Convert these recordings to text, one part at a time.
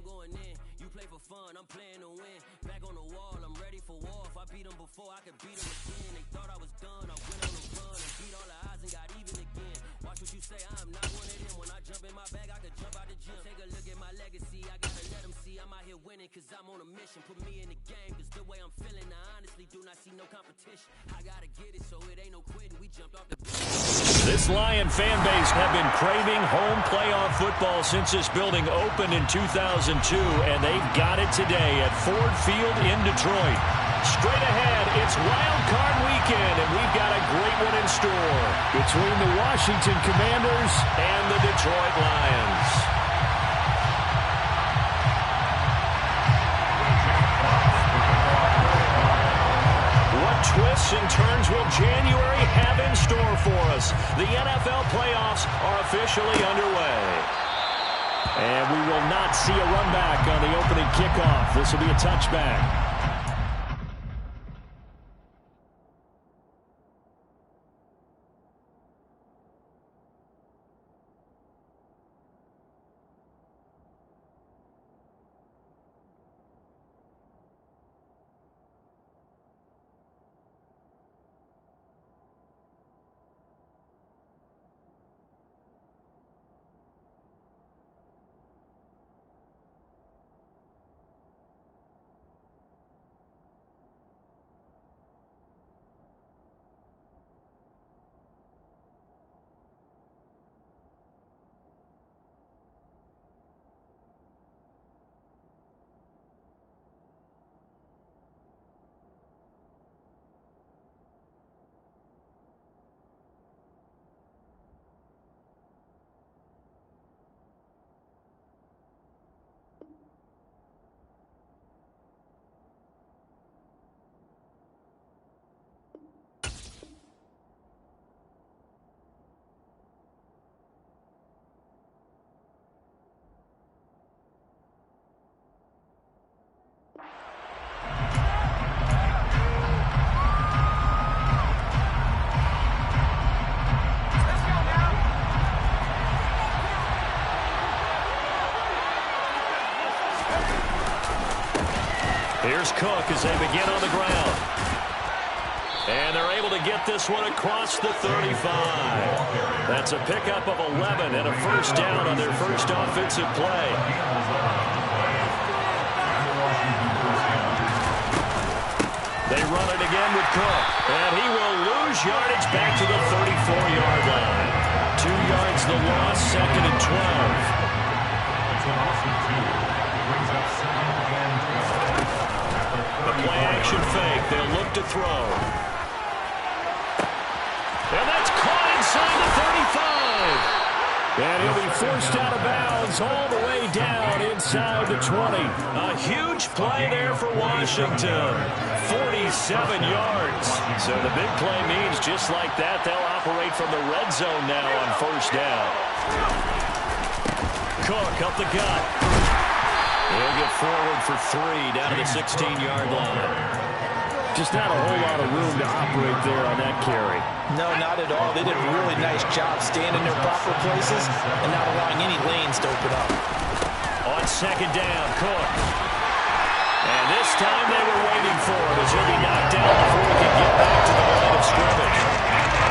going in. You play for fun, I'm playing to win. Back on the wall, I'm ready for war. If I beat them before, I could beat them again. They thought I was done, I went on the run and beat all the odds and got even again. Watch what you say, I'm not one of them. When I jump in my bag, I could jump out the gym. Take a look at my legacy, I gotta let them see I'm out here winning, cause I'm on a mission. Put me in the game, cause the way I'm feeling, I honestly do not see no competition. I gotta get it, so it ain't no quitting. We jumped off the This Lion fan base have been craving home playoff football since this building opened in 2002, and they've got it today at Ford Field in Detroit. Straight ahead, it's Wild Card Weekend, and we've got a great one in store between the Washington Commanders and the Detroit Lions. What twists and turns will January have in store for us? The NFL playoffs are officially underway. And we will not see a run back on the opening kickoff. This will be a touchback. Here's Cook as they begin on the ground. And they're able to get this one across the 35. That's a pickup of 11 and a first down on their first offensive play. They run it again with Cook. And he will lose yardage back to the 34-yard line. 2 yards the loss, second and 12. The play-action fake. They'll look to throw. And that's caught inside the 35. And he'll be forced out of bounds all the way down inside the 20. A huge play there for Washington. 47 yards. So the big play means just like that, they'll operate from the red zone now on first down. Cook up the gut. He'll get forward for 3 down to the 16-yard line. Just not a whole lot of room to operate there on that carry. No, not at all. They did a really nice job staying in their proper places and not allowing any lanes to open up. On second down, Cook. And this time they were waiting for it as he'll be knocked down before he can get back to the line of scrimmage.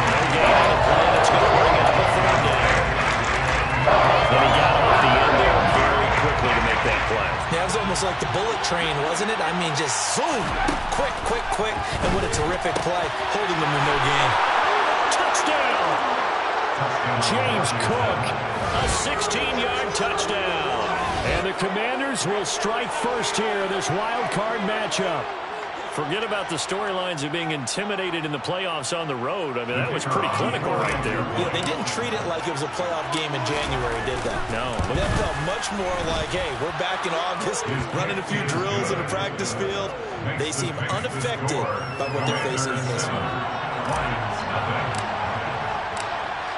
No gain on the play. That's going to bring it up a third down. And he got off the end there very quickly to make that play. Yeah, it was almost like the bullet train, wasn't it? I mean, just zoom, quick, and what a terrific play, holding them to no gain. Touchdown! James Cook, a 16-yard touchdown. And the Commanders will strike first here in this wild card matchup. Forget about the storylines of being intimidated in the playoffs on the road. I mean, that was pretty clinical right there. Yeah, they didn't treat it like it was a playoff game in January, did they? No. That felt much more like, hey, we're back in August, running a few drills in the practice field. They seem unaffected by what they're facing in this one.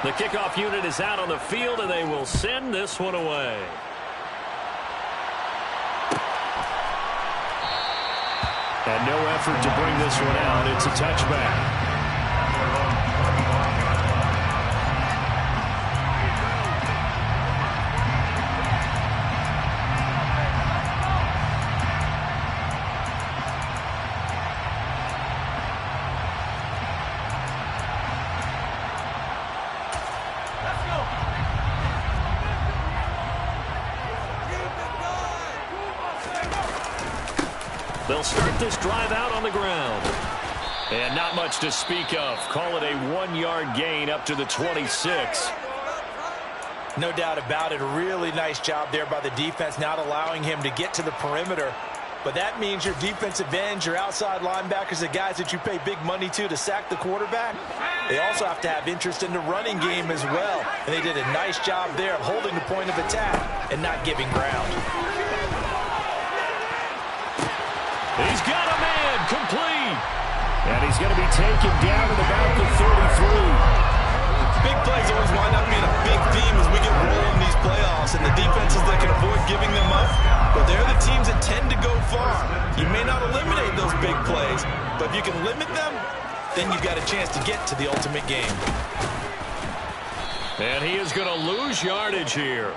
The kickoff unit is out on the field, and they will send this one away. And no effort to bring this one out. It's a touchback. They'll start this drive out on the ground. And not much to speak of. Call it a 1-yard gain up to the 26. No doubt about it. A really nice job there by the defense, not allowing him to get to the perimeter. But that means your defensive ends, your outside linebackers, the guys that you pay big money to sack the quarterback, they also have to have interest in the running game as well. And they did a nice job there of holding the point of attack and not giving ground. He's got a man complete. And he's going to be taken down at about the 33. Big plays always wind up being a big theme as we get rolling in these playoffs, and the defenses that can avoid giving them up, well, they're the teams that tend to go far. You may not eliminate those big plays, but if you can limit them, then you've got a chance to get to the ultimate game. And he is going to lose yardage here.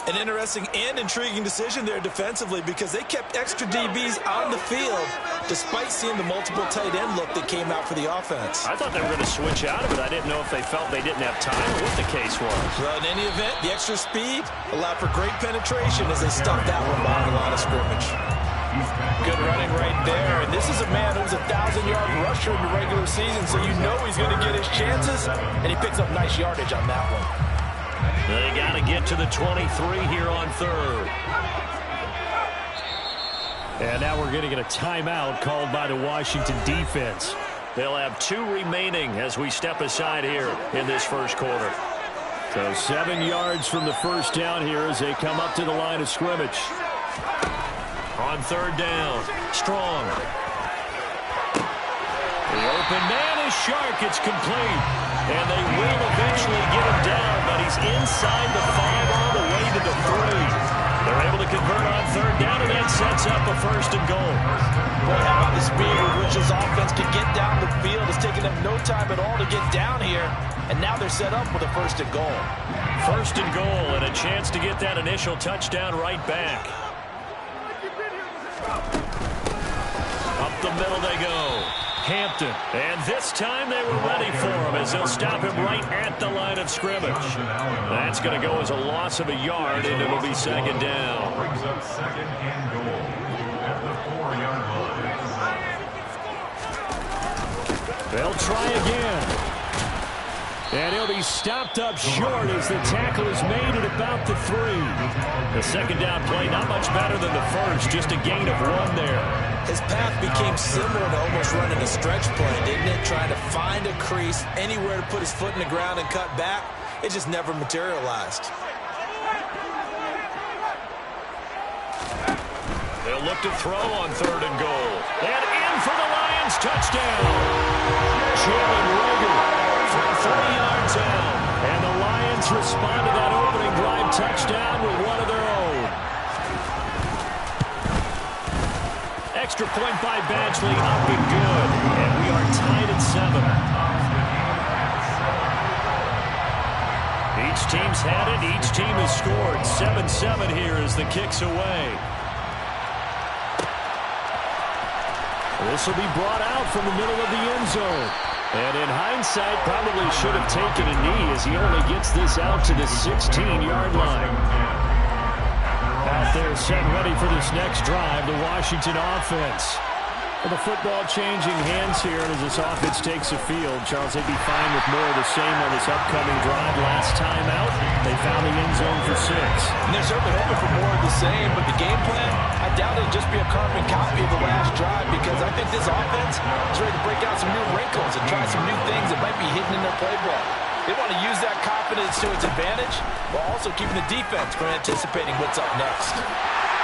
An interesting and intriguing decision there defensively because they kept extra DBs on the field despite seeing the multiple tight end look that came out for the offense. I thought they were going to switch out of it. I didn't know if they felt they didn't have time or what the case was. Well, in any event, the extra speed allowed for great penetration as they stuffed that one behind the line of scrimmage. Good running right there. And this is a man who was a 1,000-yard rusher in the regular season, so you know he's going to get his chances, and he picks up nice yardage on that one. They got to get to the 23 here on third. And now we're going to get a timeout called by the Washington defense. They'll have 2 remaining as we step aside here in this first quarter. So 7 yards from the first down here as they come up to the line of scrimmage. On third down, Strong. The open man is Shark. It's complete. And they will eventually get him down, but he's inside the 5 all the way to the 3. They're able to convert on third down, and that sets up a 1st and goal. Boy, how about the speed with which this offense can get down the field? It's taken them no time at all to get down here, and now they're set up with a 1st and goal. 1st and goal, and a chance to get that initial touchdown right back. Up the middle they go. Hampton. And this time they were ready for him as they'll stop him right at the line of scrimmage. That's going to go as a loss of a yard, and it'll be 2nd down. Brings up 2nd and goal at the 4-yard line. They'll try again. And he'll be stopped up short as the tackle is made at about the 3. The 2nd down play, not much better than the first, just a gain of 1 there. His path became similar to almost running a stretch play, didn't it? Trying to find a crease, anywhere to put his foot in the ground and cut back. It just never materialized. They'll look to throw on 3rd and goal. And in for the Lions, touchdown. Jalen Reagor from 40 yards out. And the Lions respond to that opening drive touchdown with one of their own. Extra point by Badgley, up and good. And we are tied at 7. Each team's had it. Each team has scored. 7-7 here as the kick's away. This will be brought out from the middle of the end zone. And in hindsight, probably should have taken a knee as he only gets this out to the 16-yard line. Out there set ready for this next drive, the Washington offense. Well, the football changing hands here as this offense takes the field. Charles, they'd be fine with more of the same on this upcoming drive. Last time out, they found the end zone for 6. And they're certainly hoping for more of the same, but the game plan, I doubt it'll just be a carbon copy of the last drive because I think this offense is ready to break out some new wrinkles and try some new things that might be hidden in their playbook. They want to use that confidence to its advantage while also keeping the defense from anticipating what's up next.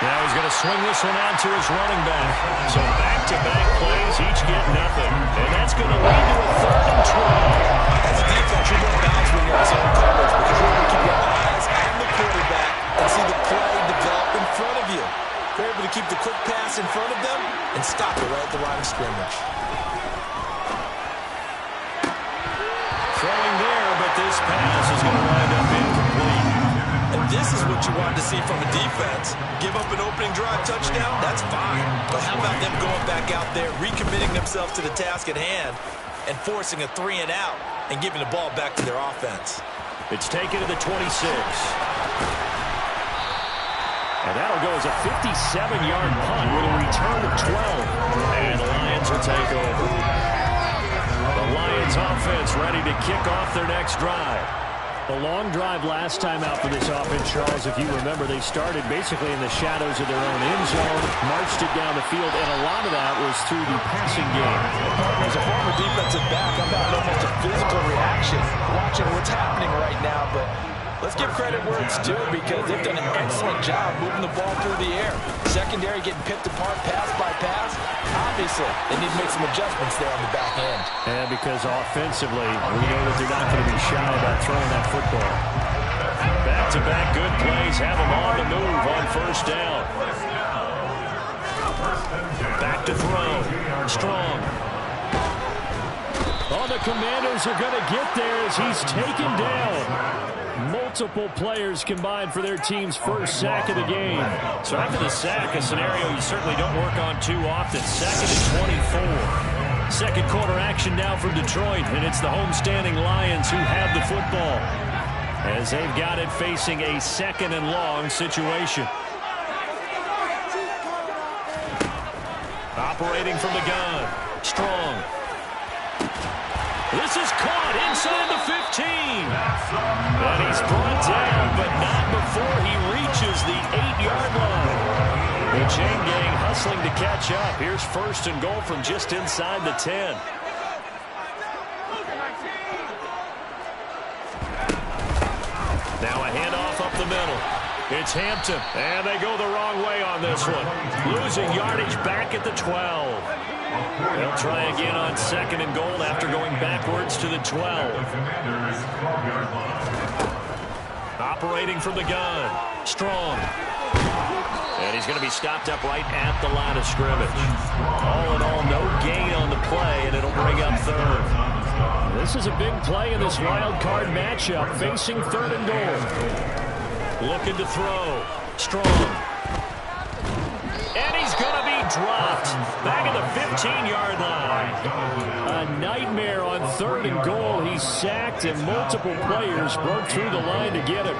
Now he's going to swing this one out to his running back. So back-to-back plays, each get nothing. And that's going to lead to a 3rd and 12. As a defense, you're going to bounce when you're in zone coverage because you're able to keep your eyes on the quarterback and see the play develop in front of you. You're able to keep the quick pass in front of them and stop it right at the line of scrimmage. Throwing there, but this pass is going to wind up incomplete. And this is what you wanted to see from a defense. Give up an opening drive touchdown, that's fine. But how about them going back out there, recommitting themselves to the task at hand, and forcing a 3 and out, and giving the ball back to their offense. It's taken to the 26. And that'll go as a 57-yard punt with a return of 12. And the Lions will take over. The Lions offense ready to kick off their next drive. A long drive last time out for this offense, Charles. If you remember, they started basically in the shadows of their own end zone, marched it down the field, and a lot of that was through the passing game. As a former defensive back, I'm having almost a physical reaction watching what's happening right now, but let's give credit where it's due because they've done an excellent job moving the ball through the air. Secondary getting picked apart pass by pass. Obviously, they need to make some adjustments there on the back end. And because offensively, we know that they're not going to be shy about throwing that football. Back-to-back good plays have them on the move on first down. Back to throw. Strong. Oh, the Commanders are going to get there as he's taken down. Multiple players combined for their team's first sack of the game. So after the sack, a scenario you certainly don't work on too often. 2nd and 24. Second quarter action now from Detroit, and it's the homestanding Lions who have the football as they've got it facing a 2nd and long situation. Operating from the gun. Strong. This is caught inside the 15. And he's brought down, but not before he reaches the 8-yard line. The chain gang hustling to catch up. Here's 1st and goal from just inside the 10. Now a handoff up the middle. It's Hampton, and they go the wrong way on this one. Losing yardage back at the 12. They'll try again on 2nd and goal after going backwards to the 12. Operating from the gun. Strong. And he's going to be stopped up right at the line of scrimmage. All in all, no gain on the play, and it'll bring up 3rd. This is a big play in this wild card matchup, facing 3rd and goal. Looking to throw. Strong. And he's going to be dropped back at the 15-yard line. A nightmare on 3rd and goal. He's sacked, and multiple players broke through the line to get him.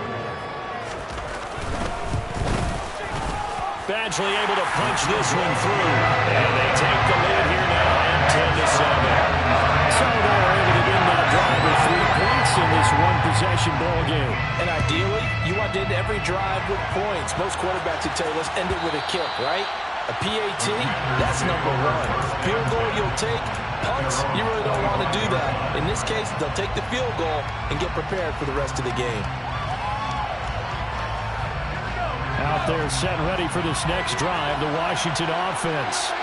Badgley able to punch this one through. And they take the lead here now at 10-7. So they're able to get that drive with 3 points in this one-possession ball game. And ideally, you want to end every drive with points. Most quarterbacks would tell you, let's end it with a kick, right? A PAT, that's number 1. Field goal you'll take. Punts, you really don't want to do that. In this case, they'll take the field goal and get prepared for the rest of the game. Out there set ready for this next drive, the Washington offense.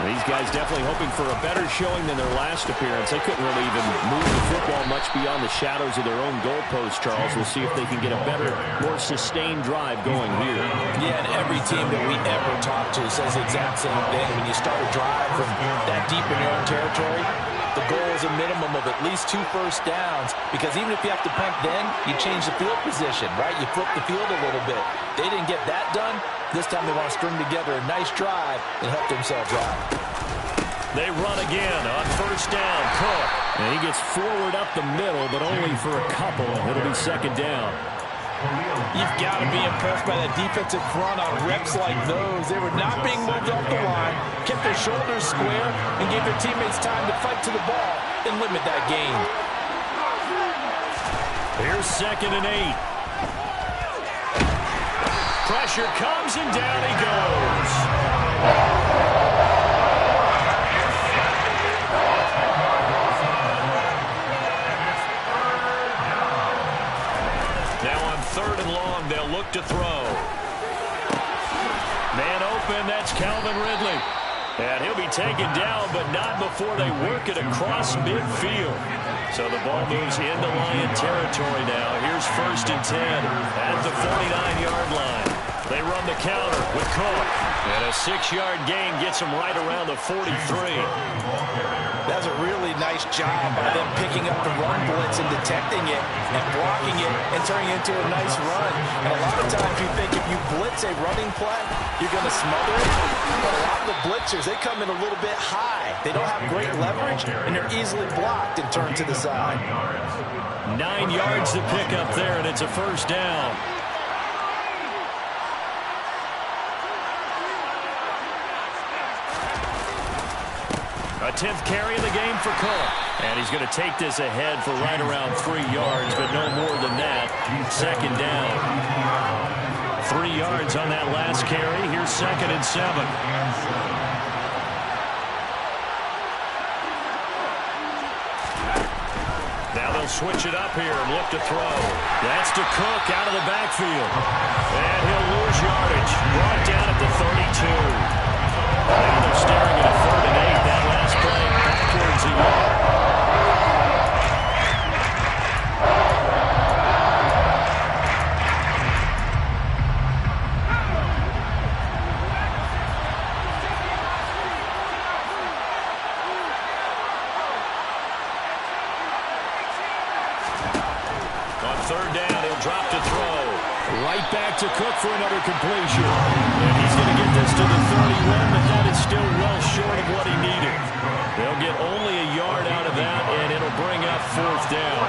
These guys definitely hoping for a better showing than their last appearance. They couldn't really even move the football much beyond the shadows of their own goalpost, Charles. We'll see if they can get a better, more sustained drive going here. Yeah, and every team that we ever talk to says the exact same thing. When you start a drive from that deep in your own territory, the goal is a minimum of at least 2 first downs, because even if you have to punt then, you change the field position, right? You flip the field a little bit. They didn't get that done. This time they want to string together a nice drive and help themselves out. They run again on first down. Cook. And he gets forward up the middle, but only for a couple. It'll be 2nd down. You've got to be impressed by that defensive front on reps like those. They were not being moved off the line, kept their shoulders square, and gave their teammates time to fight to the ball and limit that gain. Here's 2nd and 8. Pressure comes, and down he goes. Now on 3rd and long, they'll look to throw. Man open, that's Calvin Ridley. And he'll be taken down, but not before they work it across midfield. So the ball moves into Lion territory now. Here's 1st and 10 at the 49-yard line. They run the counter with Cook. And a 6-yard gain gets them right around the 43. That's a really nice job by them picking up the run blitz and detecting it and blocking it and turning it into a nice run. And a lot of times you think if you blitz a running play, you're going to smother it. But a lot of the blitzers, they come in a little bit high. They don't have great leverage, and they're easily blocked and turned to the side. 9 yards to pick up there, and it's a first down. A 10th carry in the game for Cook. And he's going to take this ahead for right around 3 yards, but no more than that. Second down. 3 yards on that last carry. Here's 2nd and 7. Now they'll switch it up here and look to throw. That's to Cook out of the backfield. And he'll lose yardage. Brought down at the 32. Now they're staring at a 3rd and 8. That last play backwards a yard. On 3rd down, he'll drop to throw. Right back to Cook for another completion. And he's going to get this to the 31, but that is still well short of what he needed. They'll get only a yard out of that, and it'll bring up 4th down.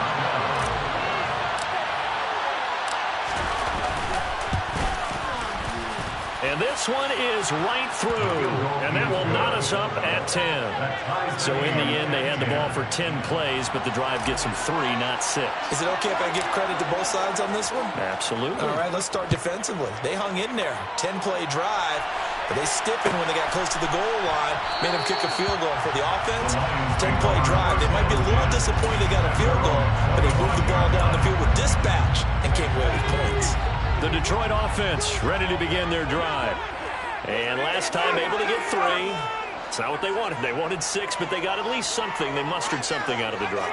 And this one is right through, and that will knot us up at 10. So in the end, they had the ball for 10 plays, but the drive gets them 3, not 6. Is it okay if I give credit to both sides on this one? Absolutely. All right, let's start defensively. They hung in there. 10-play drive, but they stiffened when they got close to the goal line, made them kick a field goal. For the offense, 10-play drive. They might be a little disappointed they got a field goal, but they moved the ball down the field with dispatch and came away with points. The Detroit offense ready to begin their drive. And last time able to get 3. It's not what they wanted. They wanted 6, but they got at least something. They mustered something out of the drive.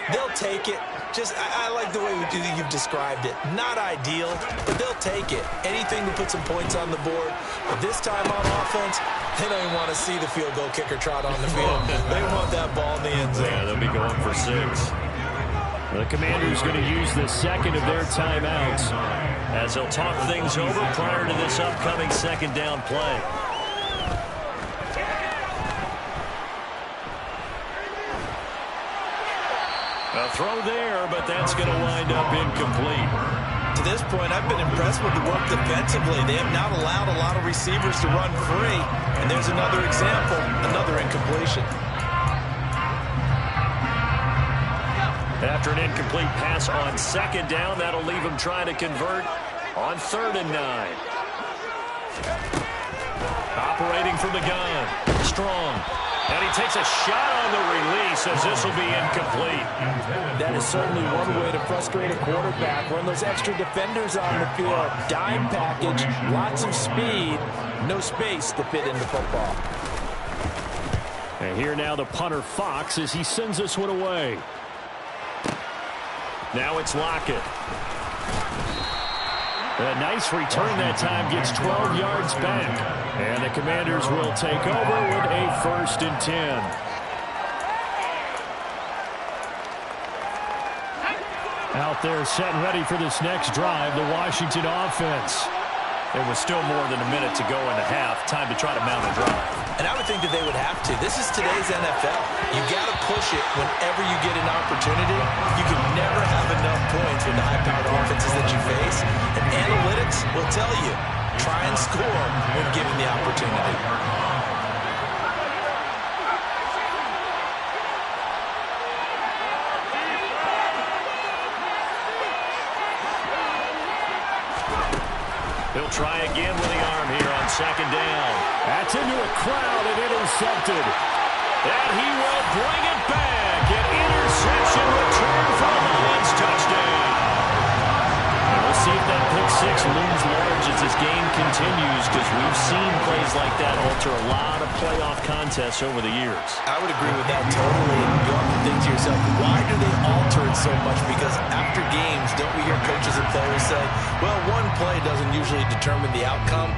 They'll take it. I like the way you've described it. Not ideal, but they'll take it. Anything to put some points on the board. But this time on offense, they don't even want to see the field goal kicker trot on the field. They want that ball in the end zone. Yeah, they'll be going for 6. The Commanders going to use the 2nd of their timeouts as they'll talk things over prior to this upcoming 2nd down play. A throw there, but that's going to wind up incomplete. To this point, I've been impressed with the work defensively. They have not allowed a lot of receivers to run free. And there's another example, another incompletion. After an incomplete pass on 2nd down, that'll leave him trying to convert on 3rd and 9. Operating from the gun. Strong. And he takes a shot on the release as this will be incomplete. That is certainly one way to frustrate a quarterback. Run those extra defenders on the field. Dime package, lots of speed, no space to fit into football. And here now the punter Fox as he sends this one away. Now it's Lockett. A nice return that time, gets 12 yards back. And the Commanders will take over with a 1st and 10. Out there set and ready for this next drive, the Washington offense. There was still more than a minute to go in the half. Time to try to mount a drive. And I would think that they would have to. This is today's NFL. You got to push it whenever you get an opportunity. You can never have enough points with the high-powered offenses that you face. And analytics will tell you, try and score when given the opportunity. He'll try again with the arm here on 2nd down. That's into a crowd and intercepted. And he will bring it back. An interception return for the Lions touchdown. And we'll see if that pick 6 looms large as this game continues, because we've seen plays like that alter a lot of playoff contests over the years. I would agree with that totally. And you have to think to yourself, why do they alter it so much? Because after games, don't we hear coaches and players say, well, one play doesn't usually determine the outcome?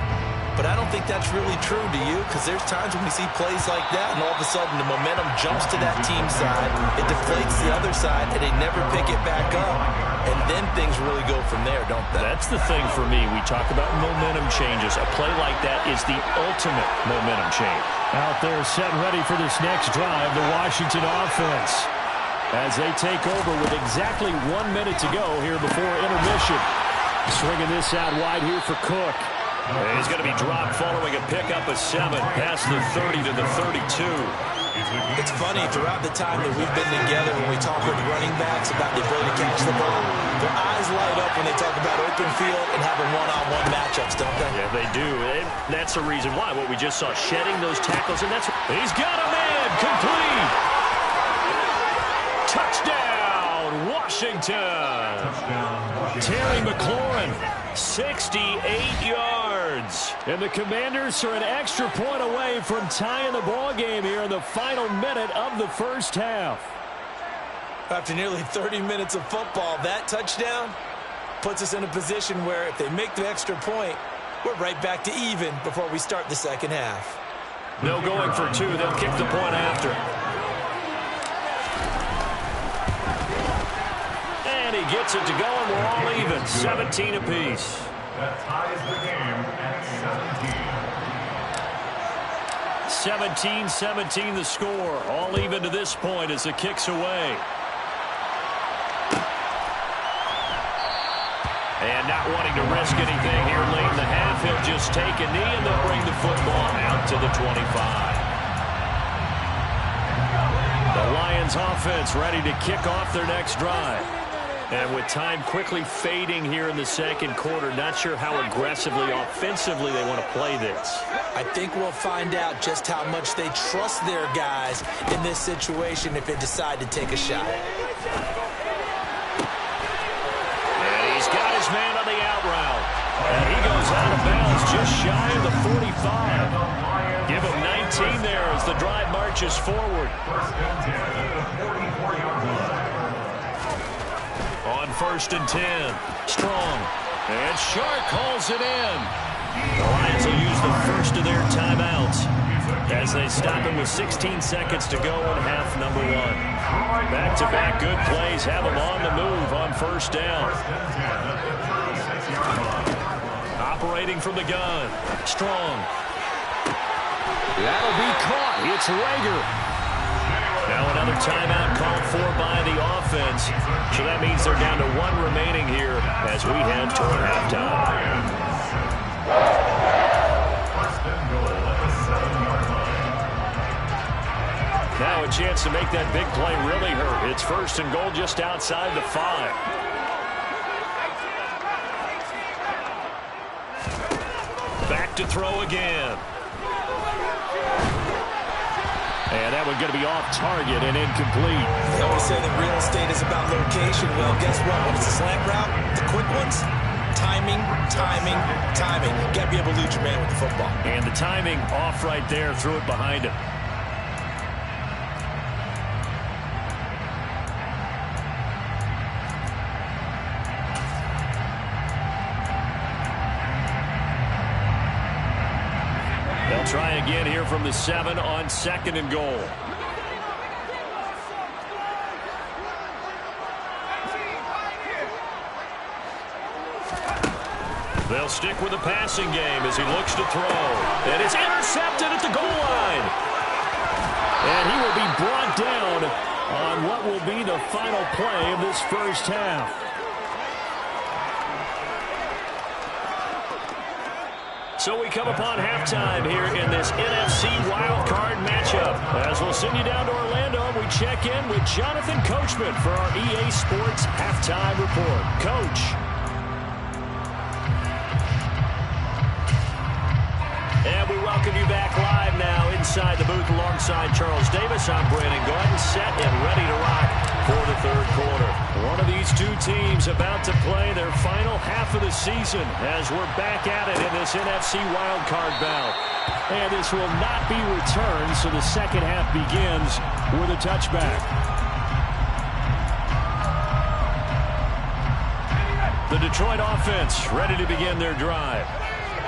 But I don't think that's really true, do you? Because there's times when we see plays like that, and all of a sudden the momentum jumps to that team side, it deflates the other side, and they never pick it back up. And then things really go from there, don't they? That's the thing for me. We talk about momentum changes. A play like that is the ultimate momentum change. Out there set and ready for this next drive, the Washington offense, as they take over with exactly 1 minute to go here before intermission. Swinging this out wide here for Cook. And he's going to be dropped following a pickup of 7 past the 30 to the 32. It's funny, throughout the time that we've been together, when we talk with running backs about the ability to catch the ball, their eyes light up when they talk about open field and having one-on-one matchups, don't they? Yeah, they do. And that's the reason why. What we just saw, shedding those tackles, and that's... He's got a man, complete! Touchdown, Washington! Terry McLaurin, 68 yards. And the Commanders are an extra point away from tying the ball game here in the final minute of the first half. After nearly 30 minutes of football, that touchdown puts us in a position where if they make the extra point, we're right back to even before we start the second half. No going for two. They'll kick the point after. And he gets it to go, and we're all even. 17 apiece. That ties the game at 17. 17-17 the score. All even to this point as the kick's away. And not wanting to risk anything here late in the half, he'll just take a knee and they'll bring the football out to the 25. The Lions offense ready to kick off their next drive. And with time quickly fading here in the second quarter, not sure how aggressively, offensively they want to play this. I think we'll find out just how much they trust their guys in this situation if they decide to take a shot. Man on the out route. And he goes out of bounds just shy of the 45. Give him 19 there as the drive marches forward. First and 10 at the 44-yard line. On first and 10. Strong. And Shark calls it in. The Lions will use the first of their timeouts as they stop him with 16 seconds to go in half number one. Back-to-back good plays have them on the move on first down. Operating from the gun. Strong. That'll be caught. It's Rager. Now another timeout called for by the offense. So that means they're down to one remaining here as we head toward halftime. Now a chance to make that big play really hurt. It's first and goal just outside the 5. Back to throw again. And that one's going to be off target and incomplete. They always say that real estate is about location. Well, guess what? When it's a slant route, the quick ones, timing, timing, timing. You got to be able to lead your man with the football. And the timing off right there. Threw it behind him. Try again here from the 7 on second and goal. They'll stick with the passing game as he looks to throw. And it's intercepted at the goal line. And he will be brought down on what will be the final play of this first half. So we come upon halftime here in this NFC WildCard matchup. As we'll send you down to Orlando, we check in with Jonathan Coachman for our EA Sports Halftime Report. Coach. And we welcome you back live now inside the booth alongside Charles Davis. I'm Brandon Gordon, set and ready to rock for the third quarter. One of these two teams about to play their final half of the season as we're back at it in this NFC wildcard bout. And this will not be returned, so the second half begins with a touchback. The Detroit offense ready to begin their drive.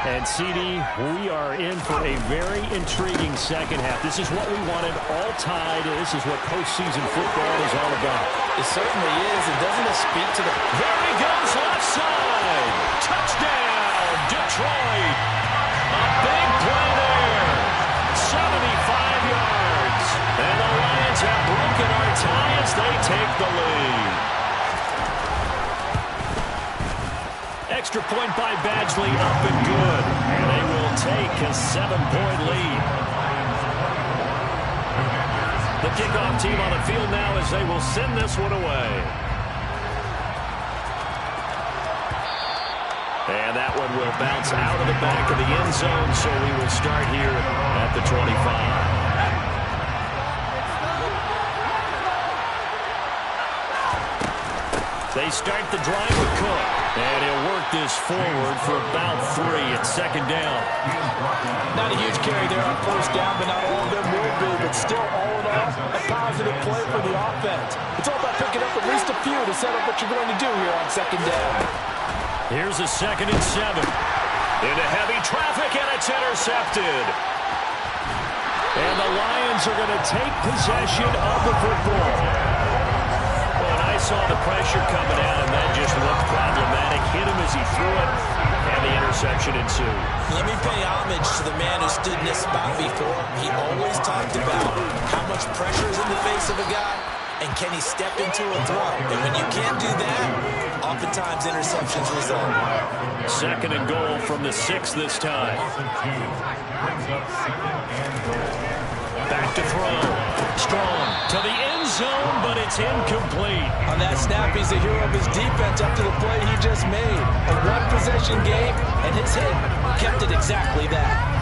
And, CD, we are in for a very intriguing second half. This is what we wanted, all tied. This is what postseason football is all about. It certainly is. It doesn't speak to the... There he goes, left side. Touchdown, Detroit. A big play there. 75 yards. And the Lions have broken our tie as they take the lead. Extra point by Badgley, up and good. And they will take a 7-point lead. The kickoff team on the field now as they will send this one away. And that one will bounce out of the back of the end zone, so we will start here at the 25. They start the drive with Cook, and he'll work this forward for about 3 at second down. Not a huge carry there on first down, but not all of them will be, but still all in all, a positive play for the offense. It's all about picking up at least a few to set up what you're going to do here on second down. Here's a 2nd and 7. Into heavy traffic, and it's intercepted. And the Lions are going to take possession of the football. I saw the pressure coming at him. That just looked problematic. Hit him as he threw it, and the interception ensued. Let me pay homage to the man who stood in this spot before. He always talked about how much pressure is in the face of a guy, and can he step into a throw. And when you can't do that, oftentimes interceptions result. 2nd and goal from the 6 this time. Back to throw. Strong to the end zone, but it's incomplete. On that snap, he's the hero of his defense after the play he just made. A one-possession game, and his hit kept it exactly that.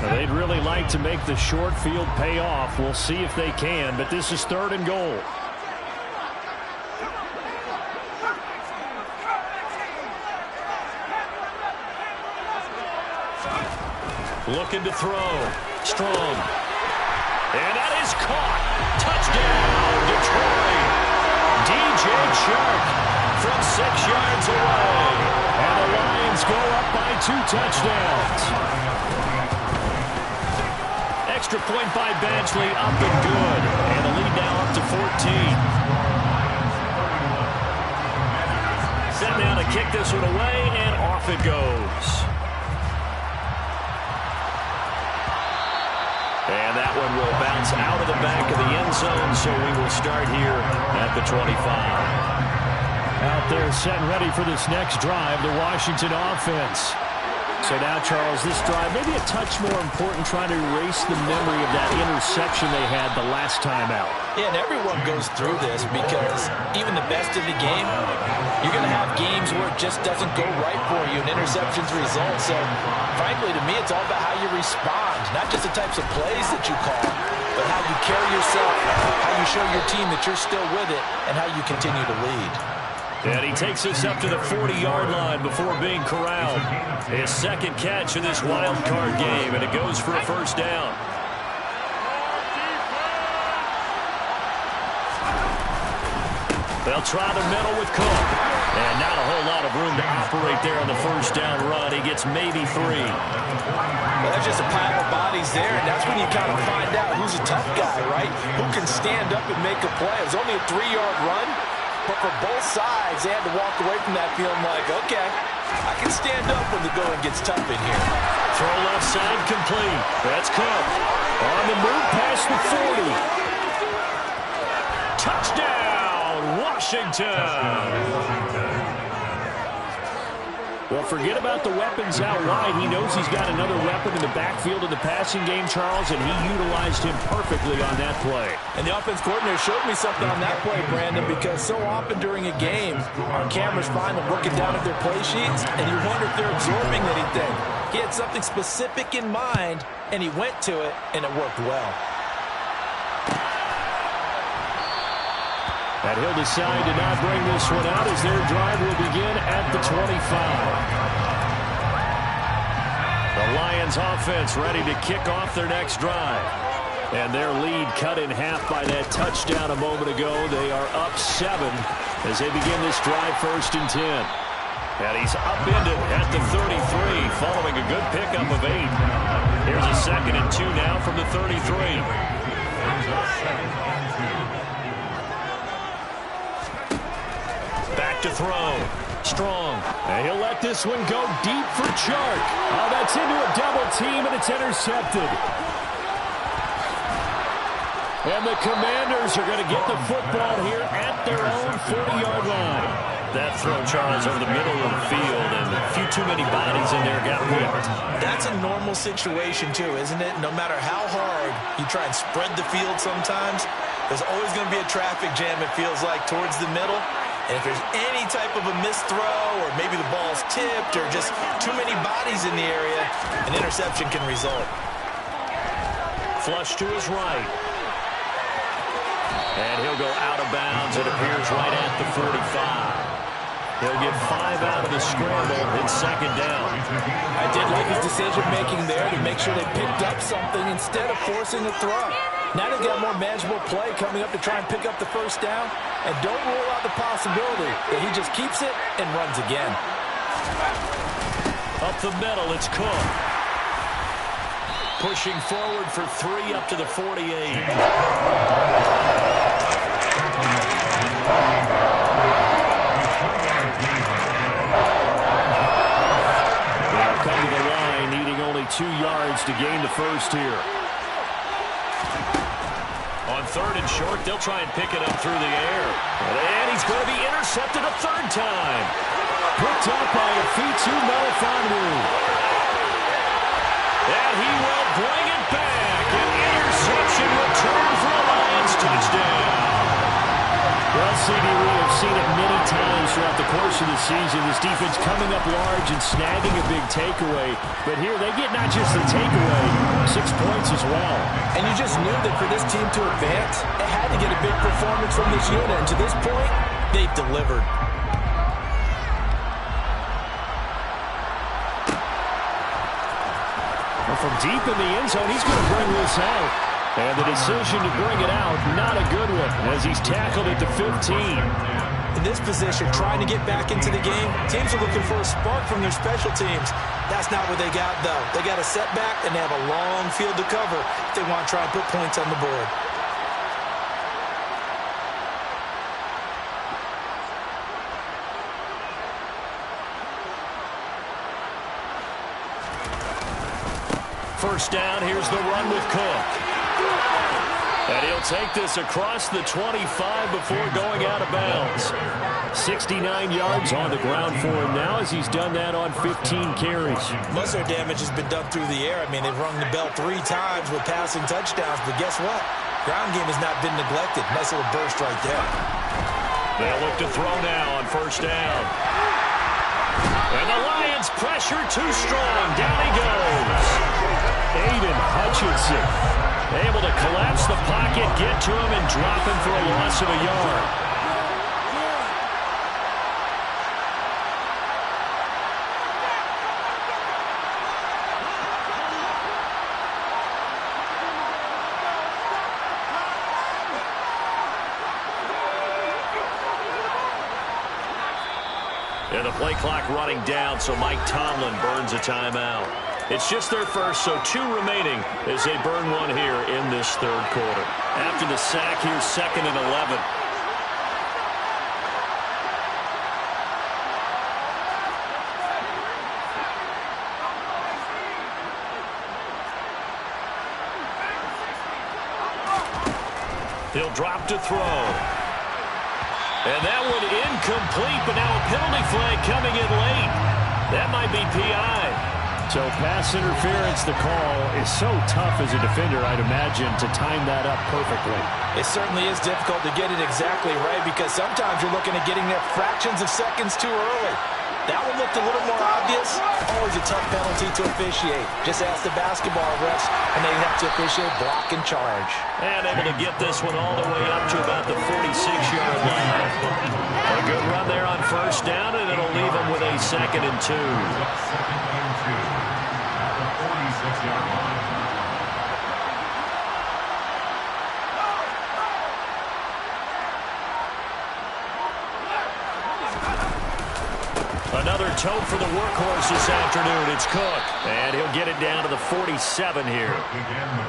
They'd really like to make the short field pay off. We'll see if they can, but this is 3rd and goal. Looking to throw. Strong. And that is caught. Touchdown, Detroit. DJ Chark from 6 yards away. And the Lions go up by 2 touchdowns. Extra point by Badgley, up and good. And the lead now up to 14. Set now to kick this one away, and off it goes. And that one will bounce out of the back of the end zone, so we will start here at the 25. Out there set and ready for this next drive, the Washington offense. So now, Charles, this drive, maybe a touch more important, trying to erase the memory of that interception they had the last time out. Yeah, and everyone goes through this because even the best of the game, you're going to have games where it just doesn't go right for you and interceptions result. So, frankly, to me, it's all about how you respond, not just the types of plays that you call, but how you carry yourself, how you show your team that you're still with it, and how you continue to lead. And he takes us up to the 40-yard line before being corralled. His 2nd catch in this wild card game, and it goes for a first down. They'll try the middle with Cook. And not a whole lot of room to operate there on the first down run. He gets maybe 3. Well, there's just a pile of bodies there, and that's when you kind of find out who's a tough guy, right? Who can stand up and make a play. It was only a 3-yard run. But for both sides, they had to walk away from that feeling like, okay, I can stand up when the going gets tough in here. Throw left side complete. That's Cook. On the move past the 40. Touchdown, Washington. Well, forget about the weapons out wide. He knows he's got another weapon in the backfield in the passing game, Charles, and he utilized him perfectly on that play. And the offense coordinator showed me something on that play, Brandon, because so often during a game, our cameras find them looking down at their play sheets, and you wonder if they're absorbing anything. He had something specific in mind, and he went to it, and it worked well. And he'll decide to not bring this one out as their drive will begin at the 25. The Lions offense ready to kick off their next drive. And their lead cut in half by that touchdown a moment ago. They are up 7 as they begin this drive 1st and 10. And he's upended at the 33 following a good pickup of 8. Here's a 2nd and 2 now from the 33. Back to throw. Strong. And he'll let this one go deep for Chark. Oh, that's into a double team, and it's intercepted. And the Commanders are going to get the football here at their own 40-yard line. That throw, Charles, over the middle of the field, and a few too many bodies in there got whipped. That's a normal situation, too, isn't it? No matter how hard you try and spread the field sometimes, there's always going to be a traffic jam, it feels like, towards the middle. And if there's any type of a missed throw, or maybe the ball's tipped, or just too many bodies in the area, an interception can result. Flush to his right. And he'll go out of bounds, it appears, right at the 45. He'll get 5 out of the scramble in second down. I did like his decision-making there to make sure they picked up something instead of forcing a throw. Now they've got more manageable play coming up to try and pick up the first down. And don't rule out the possibility that he just keeps it and runs again. Up the middle, it's Cook. Pushing forward for 3 up to the 48. They'll come to the line, needing only 2 yards to gain the first here. On 3rd and short, they'll try and pick it up through the air. And he's going to be intercepted a 3rd time. Picked up by Afitu Melifonwu. And he will bring it back. An interception return for a Lions touchdown. Well, CD, we have seen it many times throughout the course of the season. This defense coming up large and snagging a big takeaway. But here they get not just the takeaway, 6 points as well. And you just knew that for this team to advance, it had to get a big performance from this unit. And to this point, they've delivered. Well, from deep in the end zone, he's going to bring this out. And the decision to bring it out, not a good one, as he's tackled at the 15. In this position, trying to get back into the game, teams are looking for a spark from their special teams. That's not what they got, though. They got a setback, and they have a long field to cover if they want to try and put points on the board. First down, here's the run with Cook. And he'll take this across the 25 before going out of bounds. 69 yards on the ground for him now as he's done that on 15 carries. Most of their damage has been done through the air. I mean, they've rung the bell 3 times with passing touchdowns, but guess what? Ground game has not been neglected. Nice little burst right there. They'll look to throw now on first down. And the Lions pressure too strong. Down he goes. Aiden Hutchinson able to collapse the pocket, get to him, and drop him for a loss of a yard. And the play clock running down, so Mike Tomlin burns a timeout. It's just their first, so 2 remaining as they burn one here in this 3rd quarter. After the sack, here's 2nd and 11. He'll drop to throw. And that one incomplete, but now a penalty flag coming in late. That might be PI. So pass interference, the call is so tough as a defender, I'd imagine, to time that up perfectly. It certainly is difficult to get it exactly right because sometimes you're looking at getting there fractions of seconds too early. That one looked a little more obvious. Always a tough penalty to officiate. Just ask the basketball refs, and they have to officiate block and charge. And able to get this one all the way up to about the 46-yard line. A good run there on first down, and it'll leave them with a 2nd and 2. Another tote for the workhorse this afternoon. It's Cook. And he'll get it down to the 47 here.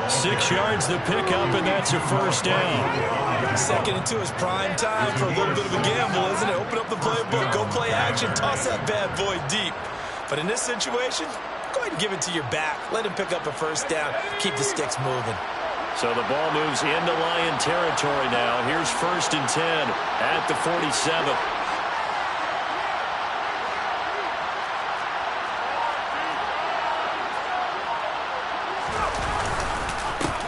6 yards the pickup, and that's a first down. 2nd and 2 is prime time for a little bit of a gamble, isn't it? Open up the playbook. Go play action. Toss that bad boy deep. But in this situation, go ahead and give it to your back. Let him pick up a first down. Keep the sticks moving. So the ball moves into Lion territory now. Here's 1st and 10 at the 47.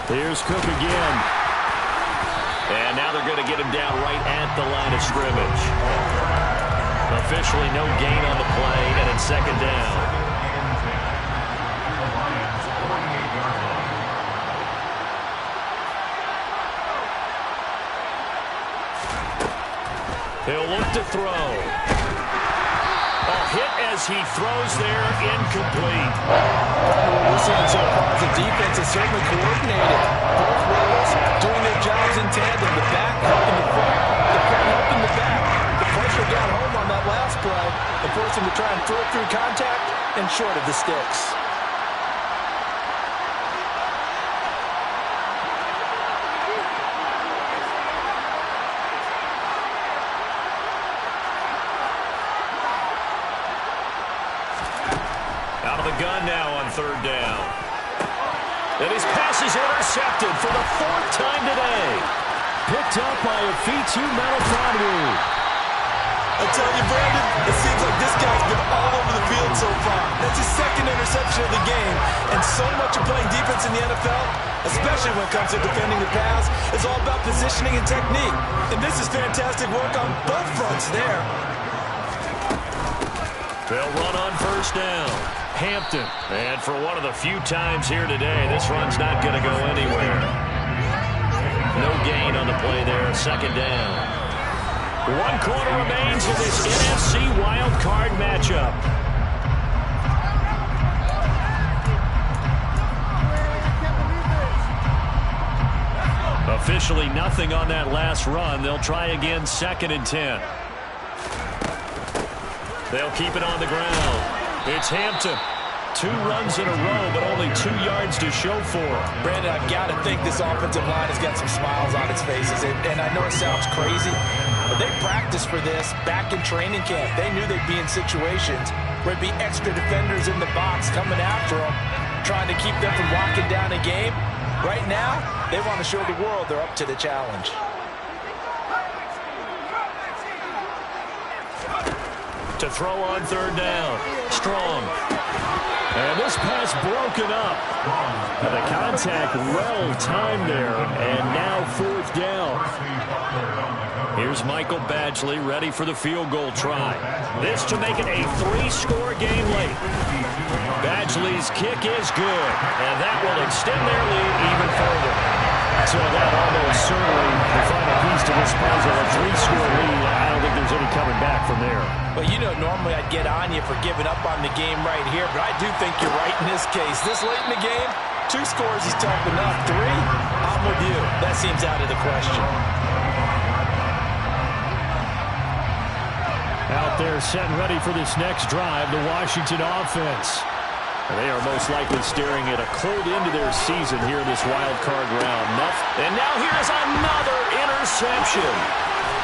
Here's Cook again. And now they're going to get him down right at the line of scrimmage. Officially no gain on the play, and it's second down. He'll look to throw. A hit as he throws there, incomplete. What we're seeing so far is the defense is certainly coordinated. Both roles doing their jobs in tandem. The back helping the front, the front helping the back. The pressure got home on that last play and forced him to try and throw through contact and short of the sticks. Gun now on third down. And his pass is intercepted for the fourth time today. Picked up by a Ps5 metal Fronwu. I tell you, Brandon, it seems like this guy's been all over the field so far. That's his second interception of the game. And so much of playing defense in the NFL, especially when it comes to defending the pass, is all about positioning and technique. And this is fantastic work on both fronts there. They'll run on first down. Hampton. And for one of the few times here today, this run's not going to go anywhere. No gain on the play there. Second down. 1 quarter remains in this NFC WildCard matchup. Officially nothing on that last run. They'll try again, 2nd and 10. They'll keep it on the ground. It's Hampton. 2 runs in a row, but only 2 yards to show for him. Brandon, I've got to think this offensive line has got some smiles on its faces. And I know it sounds crazy, but they practiced for this back in training camp. They knew they'd be in situations where there'd be extra defenders in the box coming after them, trying to keep them from locking down a game. Right now, they want to show the world they're up to the challenge. To throw on third down. Strong. And this pass broken up. And the contact well timed there. And now 4th down. Here's Michael Badgley ready for the field goal try. This to make it a 3-score game late. Badgley's kick is good. And that will extend their lead even further. So that almost certainly the final piece to this puzzle, a 3-score lead. I don't think there's any coming back from there. Well, you know, normally I'd get on you for giving up on the game right here, but I do think you're right in this case. This late in the game, 2 scores is tough enough. 3, I'm with you. That seems out of the question. Out there set and ready for this next drive, the Washington offense. They are most likely staring at a cold end to their season here in this wild card round. And now here's another interception.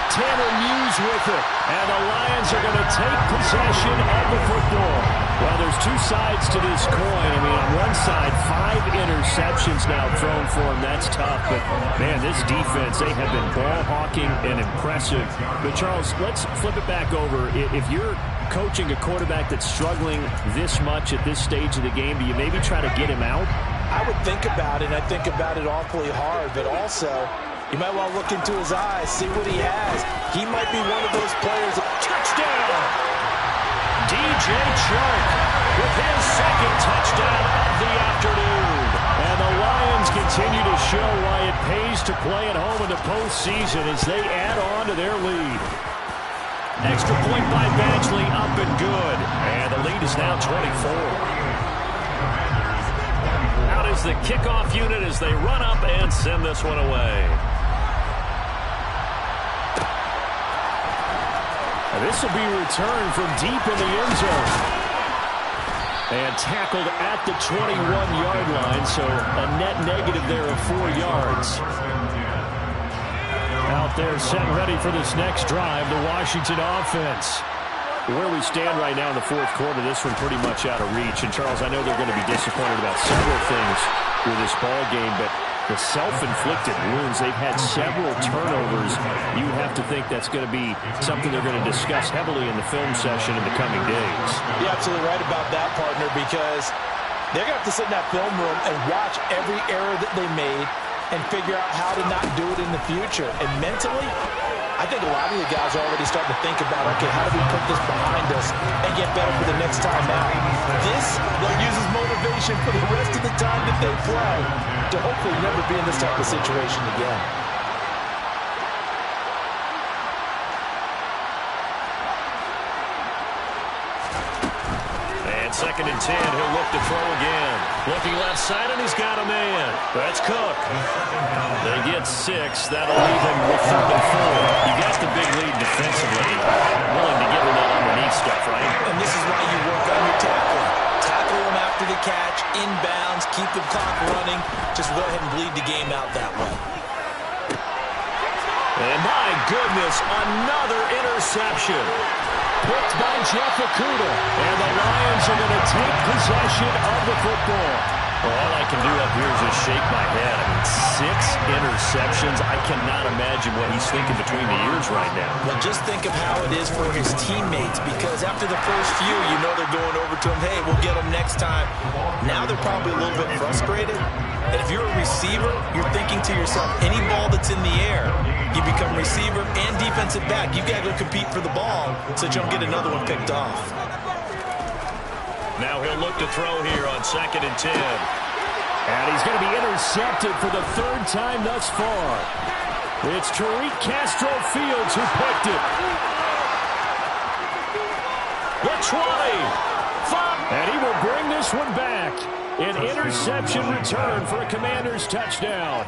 Tanner Muse with it. And the Lions are going to take possession of the football. Well, there's 2 sides to this coin. I mean, on one side, 5 interceptions now thrown for him. That's tough. But, man, this defense, they have been ball hawking and impressive. But, Charles, let's flip it back over. If you're coaching a quarterback that's struggling this much at this stage of the game, do you maybe try to get him out? I would think about it. I think about it awfully hard. But also, you might want to look into his eyes, see what he has. He might be one of those players. Touchdown! DJ Chark with his 2nd touchdown of the afternoon. And the Lions continue to show why it pays to play at home in the postseason as they add on to their lead. Extra point by Badgley, up and good. And the lead is now 24. Out is the kickoff unit as they run up and send this one away. And this will be returned from deep in the end zone. And tackled at the 21-yard line, so a net negative there of 4 yards. Out there set and ready for this next drive, the Washington offense. Where we stand right now in the 4th quarter, this one pretty much out of reach. And, Charles, I know they're going to be disappointed about several things with this ball game, but the self-inflicted wounds, they've had several turnovers. You have to think that's going to be something they're going to discuss heavily in the film session in the coming days. You're absolutely right about that, partner, because They're going to have to sit in that film room and watch every error that they made and figure out how to not do it in the future. And mentally, I think a lot of the guys are already starting to think about, okay, how do we put this behind us and get better for the next time out? This, they'll use as motivation for the rest of the time that they play to hopefully never be in this type of situation again. Second and 10, he'll look to throw again. Looking left side, and he's got a man. That's Cook. They get 6. That'll leave him with 3rd and 4. You got the big lead defensively. Willing to give him that underneath stuff, right? And this is why you work on your tackling. Tackle him after the catch, inbounds, keep the clock running. Just go ahead and bleed the game out that way. And my goodness, another interception. Picked by Jeff Okudah. And the Lions are going to take possession of the football. Well, all I can do up here is just shake my head. I mean, 6 interceptions. I cannot imagine what he's thinking between the ears right now. Well, just think of how it is for his teammates, because after the first few, you know they're going over to him, hey, we'll get him next time. Now they're probably a little bit frustrated. And if you're a receiver, you're thinking to yourself, any ball that's in the air, you become receiver and defensive back. You've got to go compete for the ball so that you don't get another one picked off. Now he'll look to throw here on 2nd and 10. And he's going to be intercepted for the 3rd time thus far. It's Tariq Castro-Fields who picked it. The 20. And he will bring this one back. An interception return for a Commanders touchdown.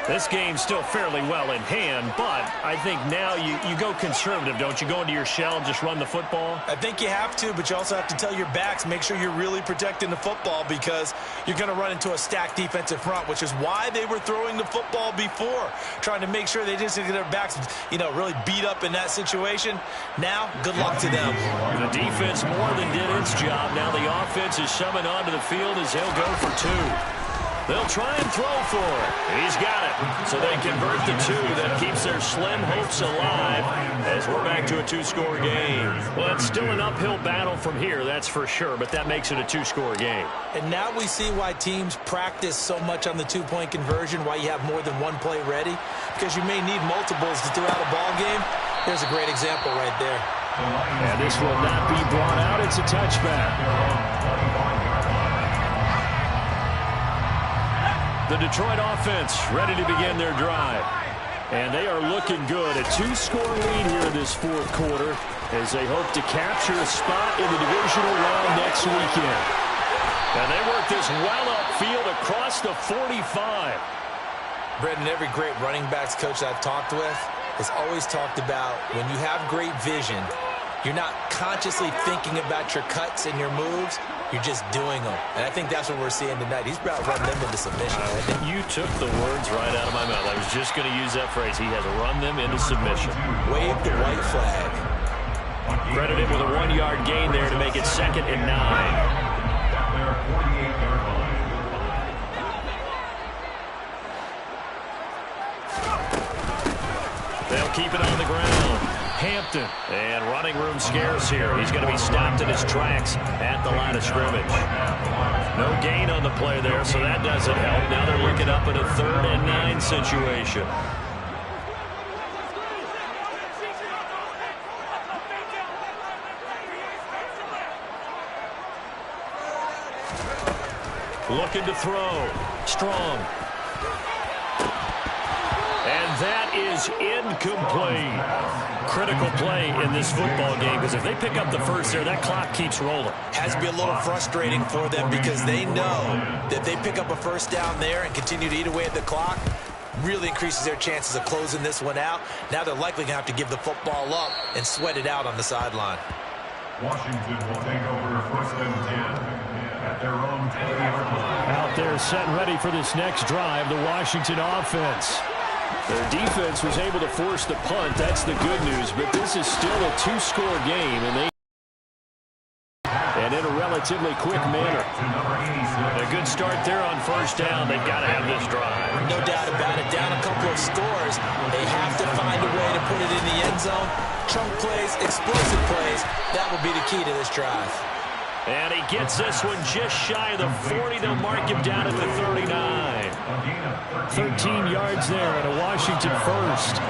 This game's still fairly well in hand, but I think now you go conservative, don't you? Go into your shell and just run the football? I think you have to, but you also have to tell your backs, make sure you're really protecting the football, because you're going to run into a stacked defensive front, which is why they were throwing the football before, trying to make sure they didn't get their backs, really beat up in that situation. Now, good luck to them. The defense more than did its job. Now the offense is summoned onto the field as they'll go for 2. They'll try and throw for it. He's got it. So they convert the 2. That keeps their slim hopes alive as we're back to a 2-score game. Well, it's still an uphill battle from here, that's for sure, but that makes it a 2-score game. And now we see why teams practice so much on the 2-point conversion, why you have more than one play ready, because you may need multiples throughout a ball game. There's a great example right there. And this will not be brought out. It's a touchback. The Detroit offense ready to begin their drive. And they are looking good. A 2-score lead here in this 4th quarter as they hope to capture a spot in the divisional round next weekend. And they work this well upfield across the 45. Brendan, every great running backs coach I've talked with has always talked about when you have great vision, you're not consciously thinking about your cuts and your moves. You're just doing them. And I think that's what we're seeing tonight. He's about to run them into submission. You took the words right out of my mouth. I was just going to use that phrase. He has run them into submission. Wave the white flag. Credit him with a 1-yard gain there to make it 2nd and 9. They'll keep it on the ground. Hampton, and running room scarce here. He's going to be stopped in his tracks at the line of scrimmage. No gain on the play there, so that doesn't help. Now they're looking up at a 3rd and 9 situation. Looking to throw. Strong. And that is incomplete. Critical play in this football game, because if they pick up the first there, that clock keeps rolling. Has to be a little frustrating for them, because they know that if they pick up a first down there and continue to eat away at the clock, really increases their chances of closing this one out. Now they're likely going to have to give the football up and sweat it out on the sideline. Washington will take over 1st and 10 at their own 20-yard line. Out there set and ready for this next drive, the Washington offense. Their defense was able to force the punt. That's the good news, but this is still a 2-score game, and in a relatively quick manner. A good start there on 1st down. They've got to have this drive. No doubt about it. Down a couple of scores, they have to find a way to put it in the end zone. Chunk plays, explosive plays, that will be the key to this drive. And he gets this one just shy of the 40. They'll mark him down at the 39. 13 yards there and a Washington first.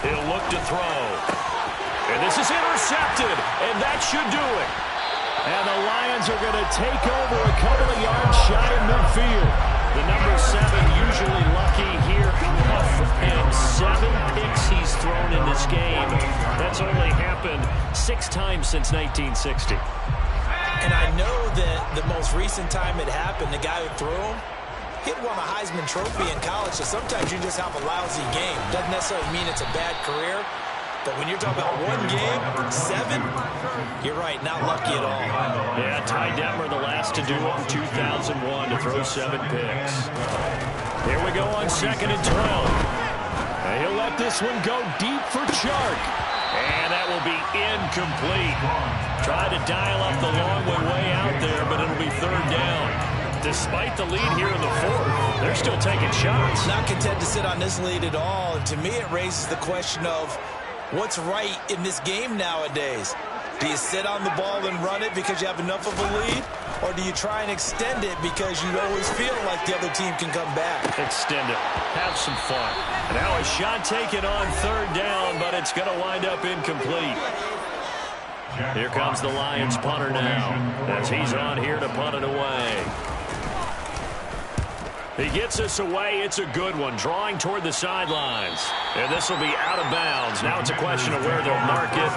He'll look to throw. And this is intercepted, and that should do it. And the Lions are going to take over a couple of yards shy of midfield. The number 7 usually lucky here. And 7 picks he's thrown in this game. That's only happened 6 times since 1960. And I know that the most recent time it happened, the guy who threw him, he won a Heisman Trophy in college, so sometimes you just have a lousy game. Doesn't necessarily mean it's a bad career. But when you're talking about one game, 7, you're right, not lucky at all. Yeah, Ty Detmer, the last to do it in 2001, to throw 7 picks. Here we go on 2nd and 12. And he'll let this one go deep for Chark. And that will be incomplete. Tried to dial up the long way out there, but it'll be 3rd down. Despite the lead here in the 4th, they're still taking shots. Not content to sit on this lead at all. And to me, it raises the question of what's right in this game nowadays. Do you sit on the ball and run it because you have enough of a lead? Or do you try and extend it because you always feel like the other team can come back? Extend it. Have some fun. Now a shot taken on 3rd down, but it's going to wind up incomplete. Here comes the Lions punter now, as he's on here to punt it away. He gets this away. It's a good one, drawing toward the sidelines. And this will be out of bounds. Now it's a question of where they'll mark it.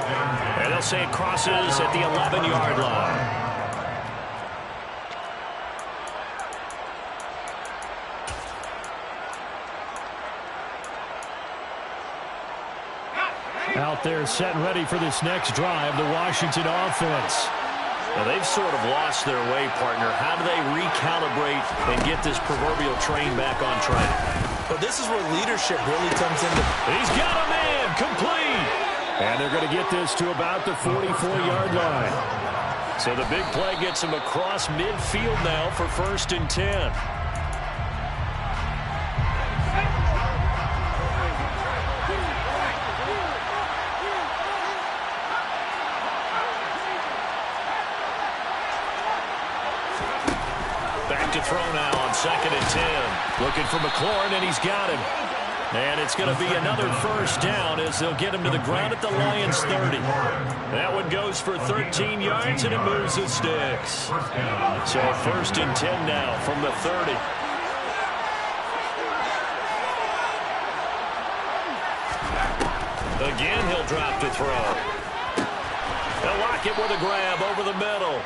And they'll say it crosses at the 11-yard line. Out there set and ready for this next drive, the Washington offense. Now, they've sort of lost their way, partner. How do they recalibrate and get this proverbial train back on track? Well, this is where leadership really comes into. He's got a man, complete. And they're going to get this to about the 44-yard line. So the big play gets them across midfield now for 1st and 10. To throw now on 2nd and 10. Looking for McLaurin, and he's got him. And it's going to be another 1st down as they'll get him to the ground at the Lions' 30. That one goes for 13 yards, and it moves the sticks. So 1st and 10 now from the 30. Again, he'll drop to throw. They'll lock it with a grab over the middle.